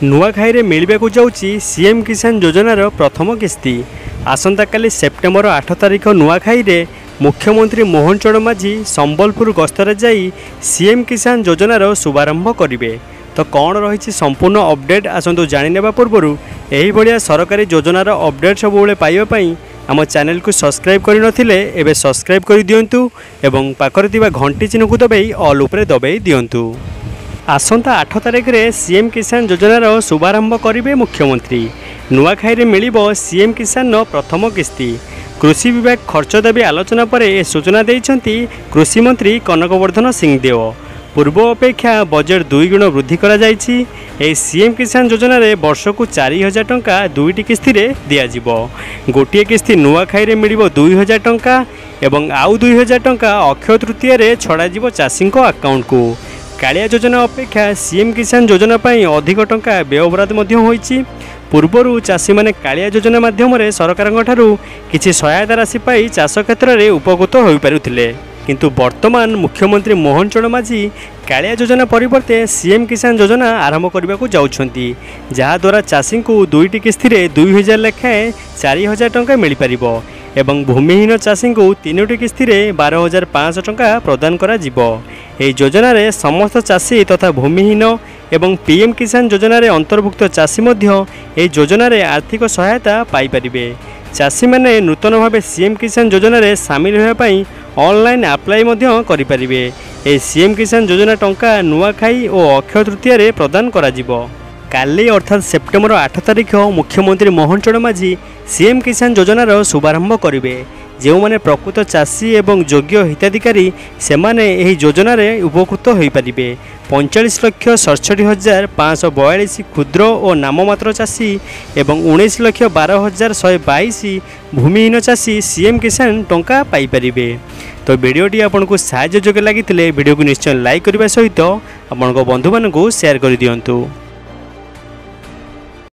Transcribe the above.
नुआखाई रे मिलबेकु जाउची सीएम किसान योजनार प्रथम किस्ती। आसंता काली सेप्टेम्बर 8 तारिख नुआखाई रे मुख्यमंत्री मोहन चरण माझी संबलपुर गस्तरे जाई सीएम किसान योजनार शुभारंभ करिवे। तो कौन रही संपूर्ण अपडेट आसतु जाणीने पूर्वर यही भाया सरकारी योजनार अपडेट सबुबले पाइबापी आम चैनल को सब्सक्राइब करनथिले एबे सब्सक्राइब कर दियंतु एवं पाखरे थिबा घंटी चिन्ह को दबाई ऑल उपरे दबाई दियंतु। आसंता 8 तारिख रे सीएम किसान योजनार शुभारंभ करिवे मुख्यमंत्री। नुआखाई रे मिलिबो सीएम किसान प्रथम किस्ती। कृषि विभाग खर्च दाबी आलोचना पर ए सूचना देइछंती कृषि मंत्री कनकवर्धन सिंहदेव। पूर्व अपेक्षा बजेट 2 गुण वृद्धि करा जायछि। ए सीएम किसान योजना रे वर्ष को 4000 टंका दुईटी किस्ती रे दिया जिवो। गोटिए किस्ती नुआखाई रे मिलिबो 2000 टंका एवं आउ 2000 टंका अक्षय तृतीया रे छड़ा जिवो चाषी अकाउंट को। कालिया योजना अपेक्षा सीएम किसान योजना पाई अधिक टंका व्ययबराद मध्य होईछि। पूर्वरु चाषी माने कालिया योजना माध्यम रे सरकारक ठारू किछि सहायता राशि पाई चाष क्षेत्र रे उपकृत होई पारुथिले, किंतु वर्तमान मुख्यमंत्री मोहन चरण माझी कालिया योजना परिवर्ते सीएम किसान योजना आरंभ करने को जाउछंती, जहाद्वारा चाषी को दुईटी किस्ती रे 2000 लेखाएं 4000 टंका मिल पारिबो एवं भूमिहीन चाषी को 3टी किस्ती रे 12500 टंका प्रदान करा जिवो। एही योजना रे समस्त चाषी तथा भूमिहीन एवं पीएम किसान योजना रे अंतर्भुक्त चाषी मध्य एही योजना रे आर्थिक सहायता पाई परिबे। चाषी माने नूतन भाव सीएम किसान योजना रे सामिल होया पई ऑनलाइन अप्लाई मध्य करि परिबे। ए सीएम किसान योजना टंका नुआखाई और अक्षय तृतीया रे प्रदान करा जिवो। काली अर्थात सेप्टेम्बर 8 तारिख मुख्यमंत्री मोहन चरण माझी सीएम किसान योजनार शुभारंभ करिवे। जो माने प्रकृत चाषी एवं योग्य हिताधिकारी सेमाने एही योजना रे उपकृत होई परिबे। 45,67,542 क्षुद्र और नाममात्र चाषी एवं 19,12,122 भूमिहीन चाषी सीएम किसान टंका पाई परिबे। तो वीडियोटी आपको साहाय्य जोग्य लगी वीडियो को निश्चय लाइक करने सहित आपन बंधु मानक शेयर कर दियंतु।